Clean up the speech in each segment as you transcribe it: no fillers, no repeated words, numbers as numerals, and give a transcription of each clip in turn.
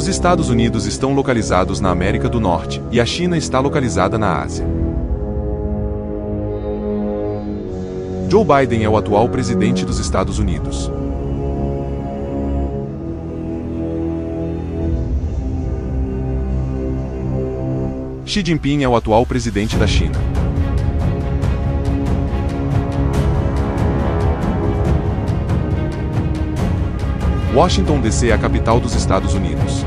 Os Estados Unidos estão localizados na América do Norte, e a China está localizada na Ásia. Joe Biden é o atual presidente dos Estados Unidos. Xi Jinping é o atual presidente da China. Washington, D.C. é a capital dos Estados Unidos.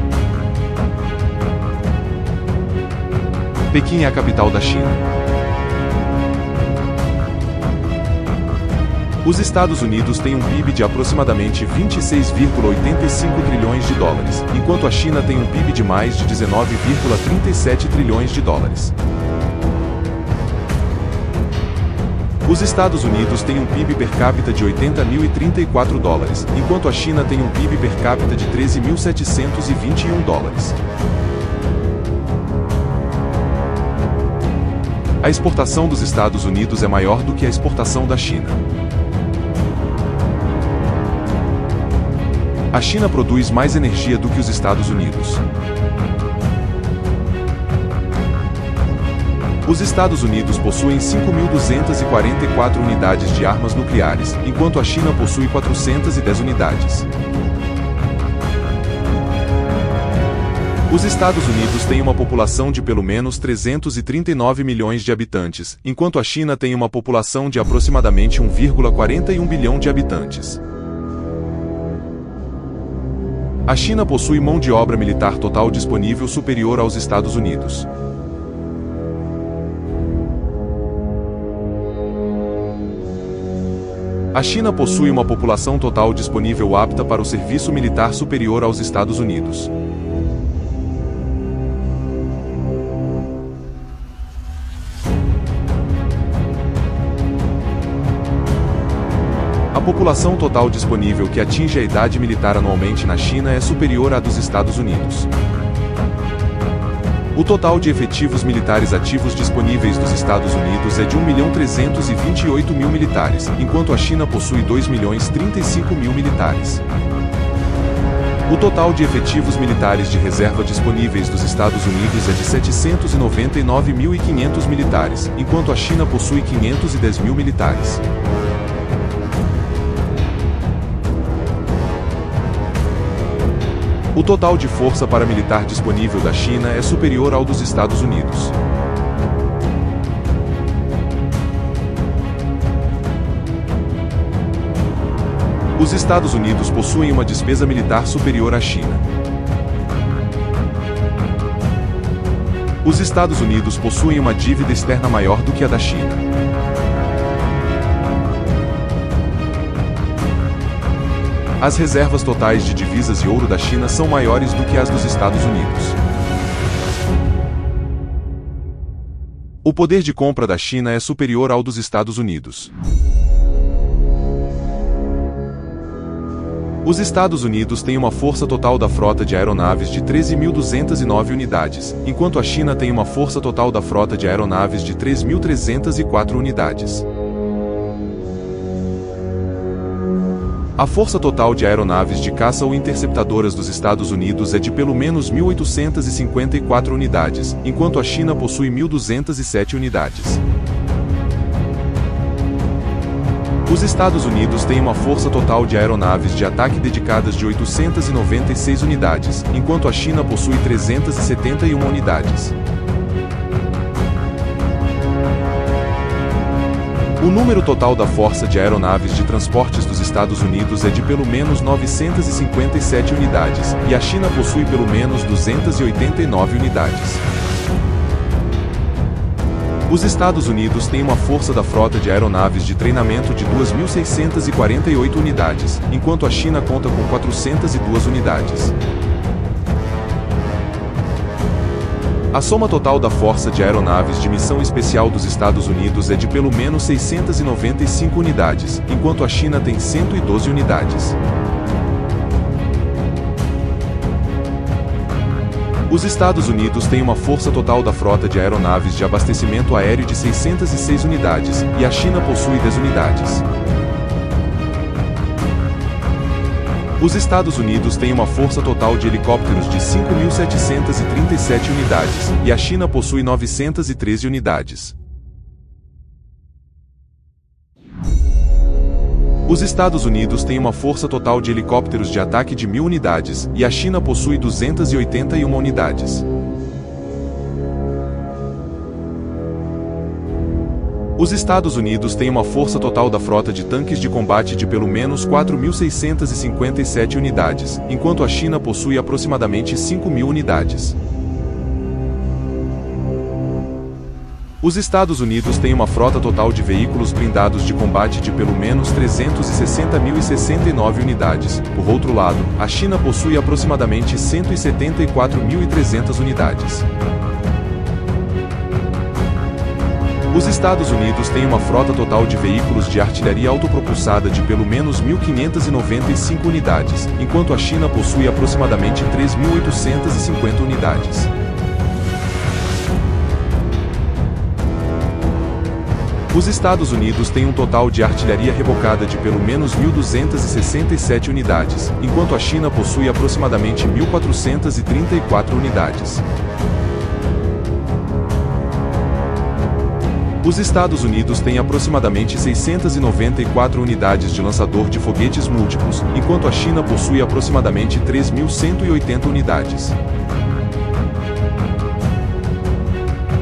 Pequim é a capital da China. Os Estados Unidos têm um PIB de aproximadamente 26,85 trilhões de dólares, enquanto a China tem um PIB de mais de 19,37 trilhões de dólares. Os Estados Unidos têm um PIB per capita de 80.034 dólares, enquanto a China tem um PIB per capita de 13.721 dólares. A exportação dos Estados Unidos é maior do que a exportação da China. A China produz mais energia do que os Estados Unidos. Os Estados Unidos possuem 5.244 unidades de armas nucleares, enquanto a China possui 410 unidades. Os Estados Unidos têm uma população de pelo menos 339 milhões de habitantes, enquanto a China tem uma população de aproximadamente 1,41 bilhão de habitantes. A China possui mão de obra militar total disponível superior aos Estados Unidos. A China possui uma população total disponível apta para o serviço militar superior aos Estados Unidos. A população total disponível que atinge a idade militar anualmente na China é superior à dos Estados Unidos. O total de efetivos militares ativos disponíveis dos Estados Unidos é de 1.328.000 militares, enquanto a China possui 2.035.000 militares. O total de efetivos militares de reserva disponíveis dos Estados Unidos é de 799.500 militares, enquanto a China possui 510.000 militares. O total de força paramilitar disponível da China é superior ao dos Estados Unidos. Os Estados Unidos possuem uma despesa militar superior à China. Os Estados Unidos possuem uma dívida externa maior do que a da China. As reservas totais de divisas e ouro da China são maiores do que as dos Estados Unidos. O poder de compra da China é superior ao dos Estados Unidos. Os Estados Unidos têm uma força total da frota de aeronaves de 13.209 unidades, enquanto a China tem uma força total da frota de aeronaves de 3.304 unidades. A força total de aeronaves de caça ou interceptadoras dos Estados Unidos é de pelo menos 1.854 unidades, enquanto a China possui 1.207 unidades. Os Estados Unidos têm uma força total de aeronaves de ataque dedicadas de 896 unidades, enquanto a China possui 371 unidades. O número total da força de aeronaves de transportes dos Estados Unidos é de pelo menos 957 unidades, e a China possui pelo menos 289 unidades. Os Estados Unidos têm uma força da frota de aeronaves de treinamento de 2.648 unidades, enquanto a China conta com 402 unidades. A soma total da força de aeronaves de missão especial dos Estados Unidos é de pelo menos 695 unidades, enquanto a China tem 112 unidades. Os Estados Unidos têm uma força total da frota de aeronaves de abastecimento aéreo de 606 unidades, e a China possui 10 unidades. Os Estados Unidos têm uma força total de helicópteros de 5.737 unidades, e a China possui 913 unidades. Os Estados Unidos têm uma força total de helicópteros de ataque de 1.000 unidades, e a China possui 281 unidades. Os Estados Unidos têm uma força total da frota de tanques de combate de pelo menos 4.657 unidades, enquanto a China possui aproximadamente 5.000 unidades. Os Estados Unidos têm uma frota total de veículos blindados de combate de pelo menos 360.069 unidades. Por outro lado, a China possui aproximadamente 174.300 unidades. Os Estados Unidos têm uma frota total de veículos de artilharia autopropulsada de pelo menos 1.595 unidades, enquanto a China possui aproximadamente 3.850 unidades. Os Estados Unidos têm um total de artilharia rebocada de pelo menos 1.267 unidades, enquanto a China possui aproximadamente 1.434 unidades. Os Estados Unidos têm aproximadamente 694 unidades de lançador de foguetes múltiplos, enquanto a China possui aproximadamente 3.180 unidades.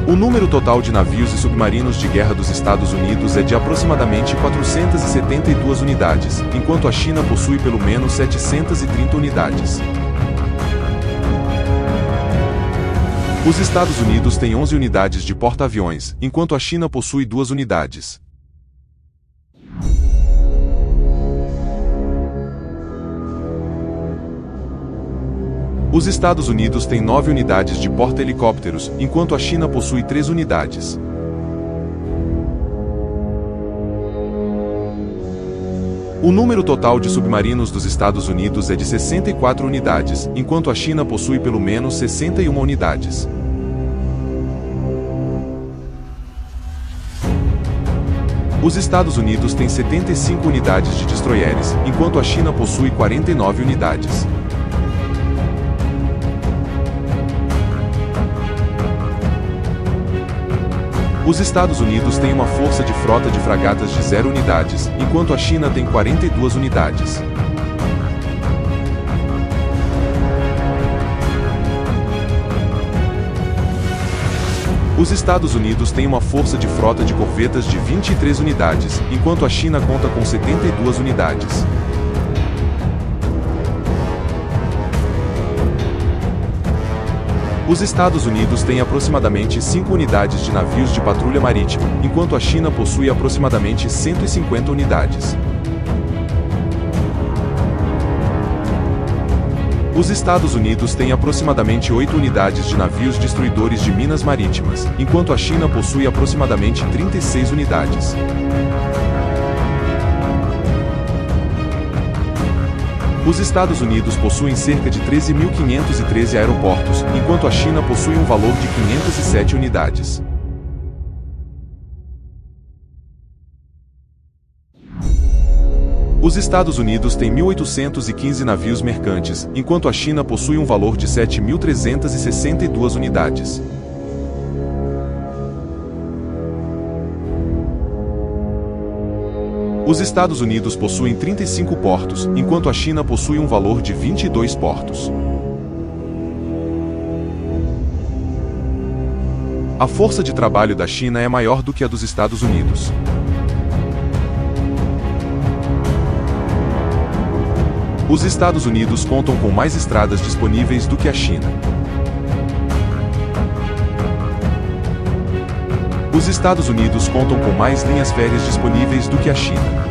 O número total de navios e submarinos de guerra dos Estados Unidos é de aproximadamente 472 unidades, enquanto a China possui pelo menos 730 unidades. Os Estados Unidos têm 11 unidades de porta-aviões, enquanto a China possui 2 unidades. Os Estados Unidos têm 9 unidades de porta-helicópteros, enquanto a China possui 3 unidades. O número total de submarinos dos Estados Unidos é de 64 unidades, enquanto a China possui pelo menos 61 unidades. Os Estados Unidos têm 75 unidades de destroyers, enquanto a China possui 49 unidades. Os Estados Unidos têm uma força de frota de fragatas de 0 unidades, enquanto a China tem 42 unidades. Os Estados Unidos têm uma força de frota de corvetas de 23 unidades, enquanto a China conta com 72 unidades. Os Estados Unidos têm aproximadamente 5 unidades de navios de patrulha marítima, enquanto a China possui aproximadamente 150 unidades. Os Estados Unidos têm aproximadamente 8 unidades de navios destruidores de minas marítimas, enquanto a China possui aproximadamente 36 unidades. Os Estados Unidos possuem cerca de 13.513 aeroportos, enquanto a China possui um valor de 507 unidades. Os Estados Unidos têm 1.815 navios mercantes, enquanto a China possui um valor de 7.362 unidades. Os Estados Unidos possuem 35 portos, enquanto a China possui um valor de 22 portos. A força de trabalho da China é maior do que a dos Estados Unidos. Os Estados Unidos contam com mais estradas disponíveis do que a China. Os Estados Unidos contam com mais linhas férreas disponíveis do que a China.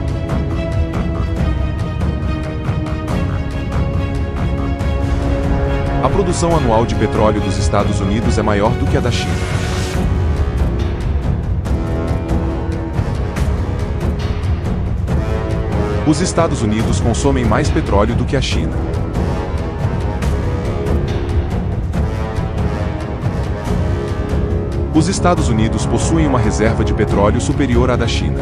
A produção anual de petróleo dos Estados Unidos é maior do que a da China. Os Estados Unidos consomem mais petróleo do que a China. Os Estados Unidos possuem uma reserva de petróleo superior à da China.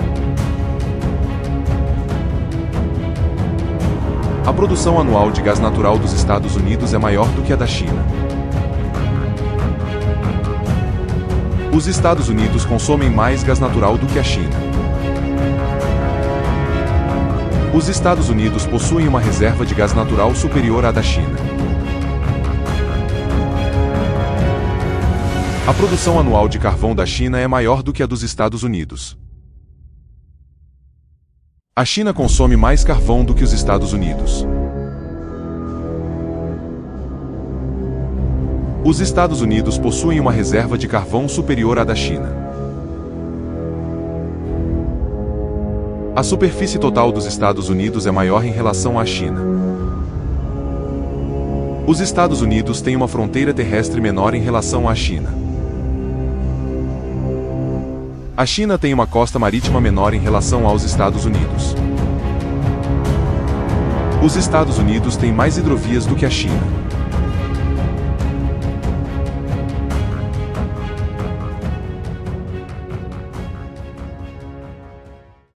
A produção anual de gás natural dos Estados Unidos é maior do que a da China. Os Estados Unidos consomem mais gás natural do que a China. Os Estados Unidos possuem uma reserva de gás natural superior à da China. A produção anual de carvão da China é maior do que a dos Estados Unidos. A China consome mais carvão do que os Estados Unidos. Os Estados Unidos possuem uma reserva de carvão superior à da China. A superfície total dos Estados Unidos é maior em relação à China. Os Estados Unidos têm uma fronteira terrestre menor em relação à China. A China tem uma costa marítima menor em relação aos Estados Unidos. Os Estados Unidos têm mais hidrovias do que a China.